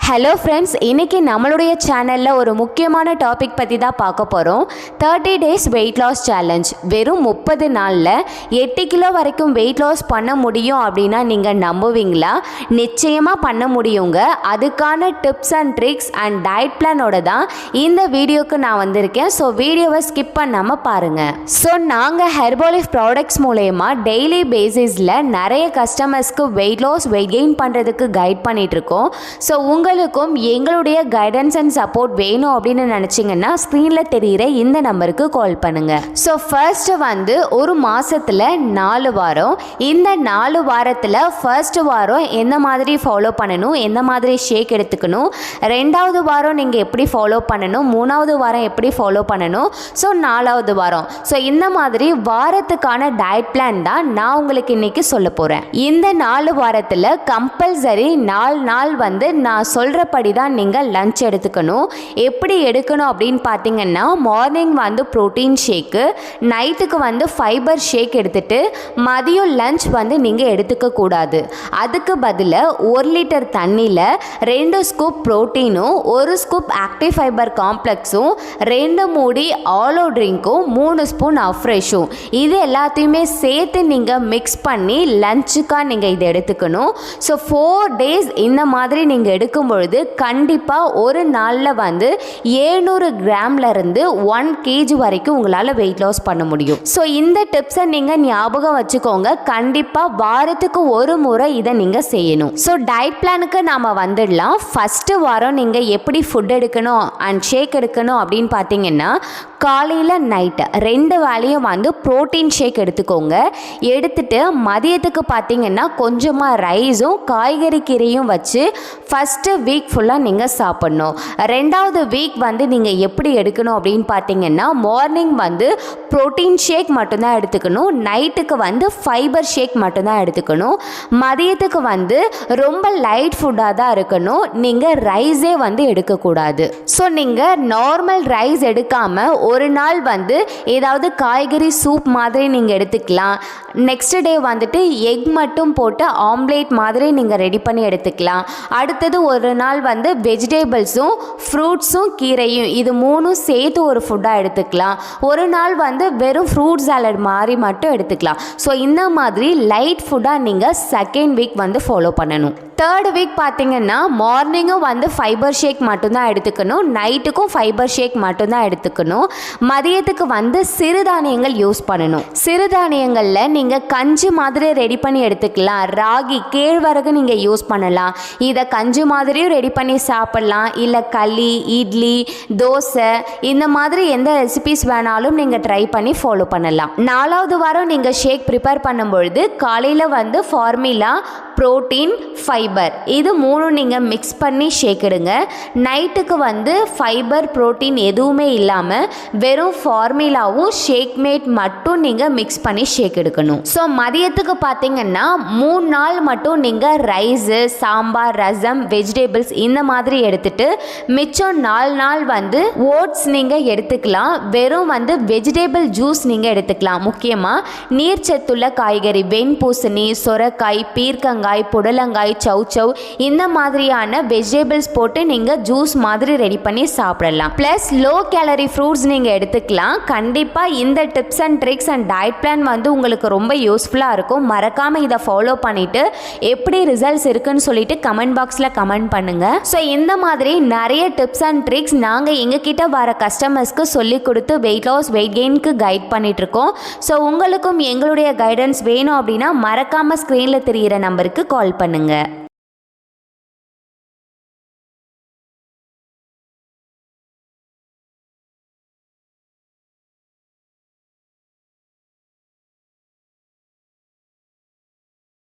Hello friends, இன்றைக்கி நம்மளுடைய சேனலில் ஒரு முக்கியமான டாபிக் பற்றி தான் பார்க்க போகிறோம். 30 டேஸ் வெயிட் லாஸ் சேலஞ்ச். வெறும் 30 நாளில் 8 கிலோ வரைக்கும் வெயிட் லாஸ் பண்ண முடியும் அப்படின்னா நீங்கள் நம்புவீங்களா? நிச்சயமாக பண்ண முடியுங்க. அதுக்கான tips and tricks and diet பிளானோட தான் இந்த வீடியோக்கு நான் வந்திருக்கேன். ஸோ வீடியோவை ஸ்கிப் பண்ணாமல் பாருங்கள். ஸோ நாங்கள் ஹெர்பலைஃப் ப்ராடக்ட்ஸ் மூலயமா டெய்லி பேசிஸில் நிறைய கஸ்டமர்ஸ்க்கு வெயிட் லாஸ் வெயிட் கெயின் பண்ணுறதுக்கு கைட் பண்ணிகிட்ருக்கோம். ஸோ உங்களுக்கும் எங்களுடைய கைடன்ஸ் அண்ட் சப்போர்ட் வேணும் அப்படின்னு நினச்சிங்கன்னா ஸ்க்ரீனில் தெரிகிற இந்த நம்பருக்கு கால் பண்ணுங்கள். ஸோ ஃபர்ஸ்ட்டு ஒரு மாதத்தில் 4 வாரம். இந்த 4 வாரத்தில் ஃபர்ஸ்ட் வாரம் எந்த மாதிரி ஃபாலோ பண்ணணும், எந்த மாதிரி ஷேக் எடுத்துக்கணும், 2வது வாரம் நீங்கள் எப்படி ஃபாலோ பண்ணணும், 3வது வாரம் எப்படி ஃபாலோ பண்ணணும், ஸோ 4வது வாரம். ஸோ இந்த மாதிரி வாரத்துக்கான டயட் பிளான் தான் நான் உங்களுக்கு இன்றைக்கி சொல்ல போகிறேன். இந்த 4 வாரத்தில் கம்பல்சரி 4 நாள் நான் சொல்கிறபடி தான் நீங்கள் லஞ்ச் எடுத்துக்கணும். எப்படி எடுக்கணும் அப்படின்னு பார்த்தீங்கன்னா, மார்னிங் ப்ரோட்டீன் ஷேக்கு, நைட்டுக்கு ஃபைபர் ஷேக் எடுத்துகிட்டு மதியம் லஞ்ச் நீங்கள் எடுத்துக்கக்கூடாது. அதுக்கு பதிலாக 1 லிட்டர் தண்ணியில் 2 ஸ்கூப் ப்ரோட்டீனும் 1 ஸ்கூப் ஆக்டிவ் ஃபைபர் காம்ப்ளெக்ஸும் 2 மூடி ஆலோ ட்ரிங்க்கும் 3 ஸ்பூன் அஃப்ரெஷும் இது எல்லாத்தையுமே சேர்த்து நீங்கள் மிக்ஸ் பண்ணி லஞ்சுக்காக நீங்கள் இதை எடுத்துக்கணும். ஸோ 4 டேஸ் இந்த மாதிரி நீங்கள் எடுக்கும் பொழுது கண்டிப்பாக ஒரு நாளில் 700 கிராம்லேருந்து 1 kg வரைக்கும் உங்களால் வெயிட் லாஸ் பண்ண முடியும். ஸோ இந்த டிப்ஸை நீங்கள் ஞாபகம் வச்சுக்கோங்க. கண்டிப்பாக வாரத்துக்கு ஒரு முறை இதை நீங்கள் செய்யணும். ஸோ டயட் பிளானுக்கு நாம் வந்துடலாம். ஃபஸ்ட்டு வாரம் நீங்கள் எப்படி ஃபுட் எடுக்கணும் அண்ட் ஷேக் எடுக்கணும் அப்படின்னு பார்த்தீங்கன்னா, காலையில் நைட்டு 2 வேளையும் ப்ரோட்டீன் ஷேக் எடுத்துக்கோங்க. எடுத்துட்டு மதியத்துக்கு பார்த்தீங்கன்னா கொஞ்சமாக ரைஸும் காய்கறி கீரையும் வச்சு ஃபஸ்ட்டு வீக் ஃபுல்லாக நீங்கள் சாப்பிட்ணும். 2வது வீக் நீங்கள் எப்படி எடுக்கணும் அப்படின்னு பார்த்தீங்கன்னா, மார்னிங் ப்ரோட்டீன் ஷேக் மட்டும்தான் எடுத்துக்கணும். நைட்டுக்கு ஃபைபர் ஷேக் மட்டும்தான் எடுத்துக்கணும். மதியத்துக்கு ரொம்ப லைட் ஃபுட்டாக தான் இருக்கணும். நீங்கள் ரைஸே எடுக்கக்கூடாது. ஸோ நீங்கள் நார்மல் ரைஸ் எடுக்காமல் ஒரு நாள் ஏதாவது காய்கறி சூப் மாதிரி நீங்கள் எடுத்துக்கலாம். நெக்ஸ்ட் டே எக் மட்டும் போட்டு ஆம்லேட் மாதிரி நீங்கள் ரெடி பண்ணி எடுத்துக்கலாம். அடுத்தது ஒரு நாள் வெஜிடேபிள்ஸும் ஃப்ரூட்ஸும் கீரையும் இது 3ம் சேர்த்து ஒரு ஃபுட்டாக எடுத்துக்கலாம். ஒரு நாள் வெறும் ஃப்ரூட் சாலட் மாதிரி மட்டும் எடுத்துக்கலாம். ஸோ இந்த மாதிரி லைட் ஃபுட்டாக நீங்கள் செகண்ட் வீக் ஃபாலோ பண்ணணும். 3rd வீக் பார்த்தீங்கன்னா, மார்னிங்கும் ஃபைபர் ஷேக் மட்டும்தான் எடுத்துக்கணும். நைட்டுக்கும் ஃபைபர் ஷேக் மட்டும்தான் எடுத்துக்கணும். மதியத்துக்கு சிறுதானியங்கள் யூஸ் பண்ணணும். சிறுதானியங்களில் நீங்கள் கஞ்சி மாதிரி ரெடி பண்ணி எடுத்துக்கலாம். ராகி, கேழ்வரகு நீங்கள் யூஸ் பண்ணலாம். இதை கஞ்சி மாதிரியும் ரெடி பண்ணி சாப்பிட்லாம். இல்லை களி, இட்லி, தோசை இந்த மாதிரி எந்த ரெசிபிஸ் வேணாலும் நீங்கள் ட்ரை பண்ணி ஃபாலோ பண்ணலாம். 4வது வாரம் நீங்கள் ஷேக் ப்ரிப்பேர் பண்ணும்பொழுது காலையில் ஃபார்முலா, ப்ரோட்டீன், ஃபைபர் இது 3ம் நீங்கள் மிக்ஸ் பண்ணி ஷேக் எடுங்க. நைட்டுக்கு ஃபைபர், ப்ரோட்டீன் எதுவுமே இல்லாமல் வெறும் ஃபார்முலாவும் ஷேக் மேட் மட்டும் நீங்கள் மிக்ஸ் பண்ணி ஷேக் எடுக்கணும். ஸோ மதியத்துக்கு பார்த்தீங்கன்னா 3 நாள் மட்டும் நீங்கள் ரைஸு, சாம்பார், ரசம், வெஜிடேபிள்ஸ் இந்த மாதிரி எடுத்துட்டு மிச்சம் 4 நாள் ஓட்ஸ் நீங்கள் எடுத்துக்கலாம். வெறும் வெஜிடேபிள் ஜூஸ் நீங்கள் எடுத்துக்கலாம். முக்கியமாக நீர்ச்சத்துள்ள காய்கறி, வெண்பூசணி, சொரக்காய், பீர்க்கங்காய், புடலங்காய், சௌச்சௌ இந்த மாதிரியான வெஜிடபிள்ஸ் போட்டு நீங்கள் ஜூஸ் மாதிரி ரெடி பண்ணி சாப்பிடலாம். ப்ளஸ் லோ கேலரி ஃப்ரூட்ஸ் நீங்கள் எடுத்துக்கலாம். கண்டிப்பாக இந்த tips and tricks and diet plan உங்களுக்கு ரொம்ப யூஸ்ஃபுல்லாக இருக்கும். மறக்காமல் இதை ஃபாலோ பண்ணிவிட்டு எப்படி ரிசல்ட்ஸ் இருக்குன்னு சொல்லிட்டு கமெண்ட் பாக்ஸில் கமெண்ட் பண்ணுங்கள். ஸோ இந்த மாதிரி நிறைய டிப்ஸ் அண்ட் ட்ரிக்ஸ் நாங்கள் எங்ககிட்ட வர கஸ்டமர்ஸ்க்கு சொல்லி கொடுத்து வெயிட் லாஸ் வெயிட் கெயினுக்கு கைட் பண்ணிகிட்ருக்கோம். ஸோ உங்களுக்கும் எங்களுடைய கைடன்ஸ் வேணும் அப்படின்னா மறக்காமல் ஸ்க்ரீனில் தெரிகிற நம்பருக்கு கால் பண்ணுங்கள்.